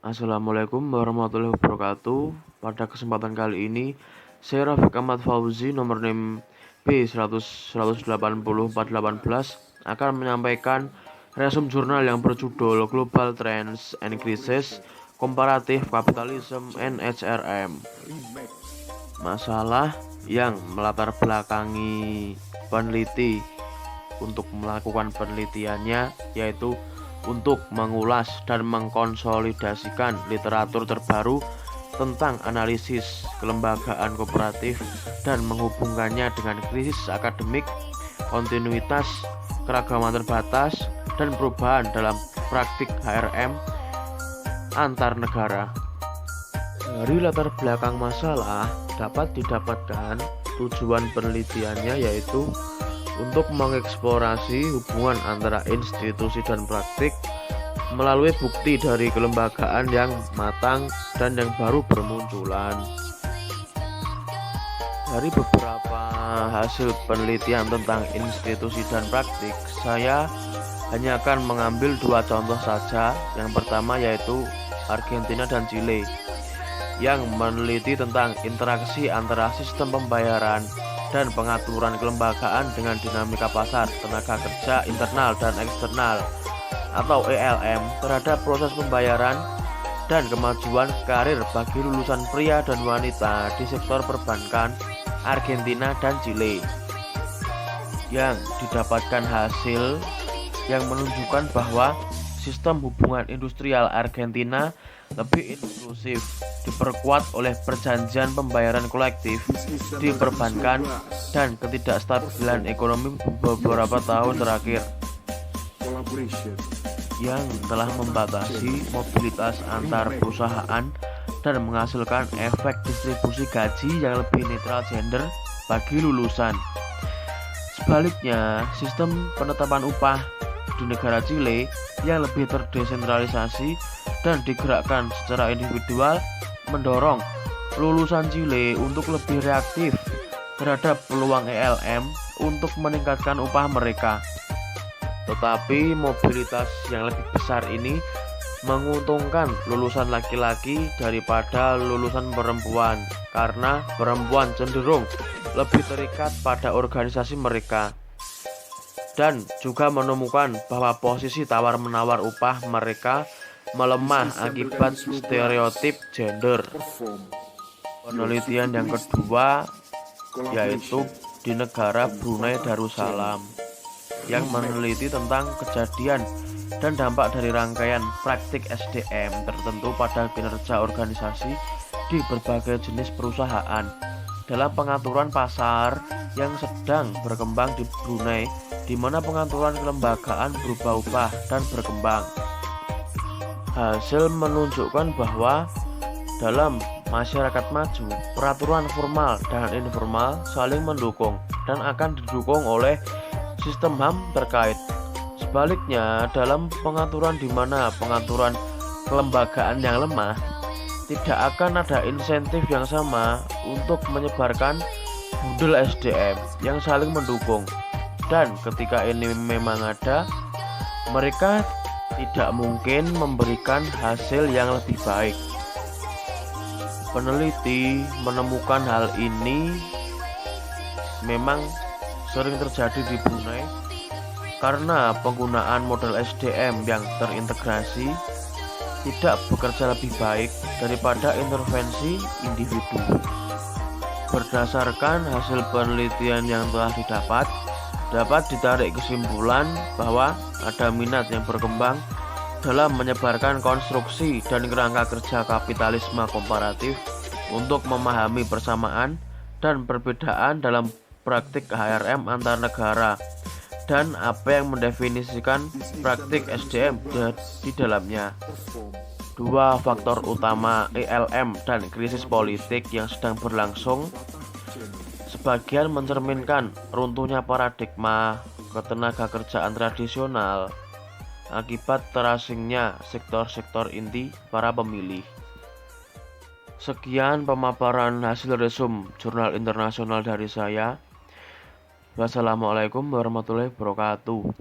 Assalamualaikum warahmatullahi wabarakatuh. Pada kesempatan kali ini, saya Rafiq Ahmad Fauzi, nomor NIM B100180418 akan menyampaikan resume jurnal yang berjudul Global Trends and Crises Comparative Capitalism and HRM. Masalah yang melatar belakangi peneliti untuk melakukan penelitiannya yaitu untuk mengulas dan mengkonsolidasikan literatur terbaru tentang analisis kelembagaan kooperatif dan menghubungkannya dengan krisis akademik, kontinuitas, keragaman terbatas, dan perubahan dalam praktik HRM antar negara. Dari latar belakang masalah dapat didapatkan tujuan penelitiannya yaitu untuk mengeksplorasi hubungan antara institusi dan praktik melalui bukti dari kelembagaan yang matang dan yang baru bermunculan. Dari beberapa hasil penelitian tentang institusi dan praktik, saya hanya akan mengambil dua contoh saja. Yang pertama yaitu Argentina dan Chile, yang meneliti tentang interaksi antara sistem pembayaran dan pengaturan kelembagaan dengan dinamika pasar tenaga kerja internal dan eksternal atau ELM terhadap proses pembayaran dan kemajuan karir bagi lulusan pria dan wanita di sektor perbankan Argentina dan Chile. Yang didapatkan hasil yang menunjukkan bahwa sistem hubungan industrial Argentina lebih inklusif, diperkuat oleh perjanjian pembayaran kolektif di perbankan dan ketidakstabilan ekonomi beberapa tahun terakhir yang telah membatasi mobilitas antar perusahaan dan menghasilkan efek distribusi gaji yang lebih netral gender bagi lulusan. Sebaliknya, sistem penetapan upah di negara Chile yang lebih terdesentralisasi dan digerakkan secara individual mendorong lulusan Chile untuk lebih reaktif terhadap peluang ELM untuk meningkatkan upah mereka. Tetapi mobilitas yang lebih besar ini menguntungkan lulusan laki-laki daripada lulusan perempuan karena perempuan cenderung lebih terikat pada organisasi mereka dan juga menemukan bahwa posisi tawar-menawar upah mereka melemah akibat stereotip gender. Penelitian yang kedua yaitu di negara Brunei Darussalam, yang meneliti tentang kejadian dan dampak dari rangkaian praktik SDM tertentu pada kinerja organisasi di berbagai jenis perusahaan dalam pengaturan pasar yang sedang berkembang di Brunei, di mana pengaturan kelembagaan berubah-ubah dan berkembang. Hasil menunjukkan bahwa dalam masyarakat maju, peraturan formal dan informal saling mendukung dan akan didukung oleh sistem HAM terkait. Sebaliknya, dalam pengaturan di mana pengaturan kelembagaan yang lemah, tidak akan ada insentif yang sama untuk menyebarkan budel SDM yang saling mendukung. Dan ketika ini memang ada, mereka tidak mungkin memberikan hasil yang lebih baik. Peneliti menemukan hal ini memang sering terjadi di Brunei karena penggunaan model SDM yang terintegrasi tidak bekerja lebih baik daripada intervensi individu. Berdasarkan hasil penelitian yang telah dapat ditarik kesimpulan bahwa ada minat yang berkembang dalam menyebarkan konstruksi dan kerangka kerja kapitalisme komparatif untuk memahami persamaan dan perbedaan dalam praktik HRM antar negara dan apa yang mendefinisikan praktik SDM di dalamnya. Dua faktor utama ELM dan krisis politik yang sedang berlangsung sebagian mencerminkan runtuhnya paradigma ketenaga kerjaan tradisional akibat terasingnya sektor-sektor inti para pemilih. Sekian pemaparan hasil resume jurnal internasional dari saya. Wassalamualaikum warahmatullahi wabarakatuh.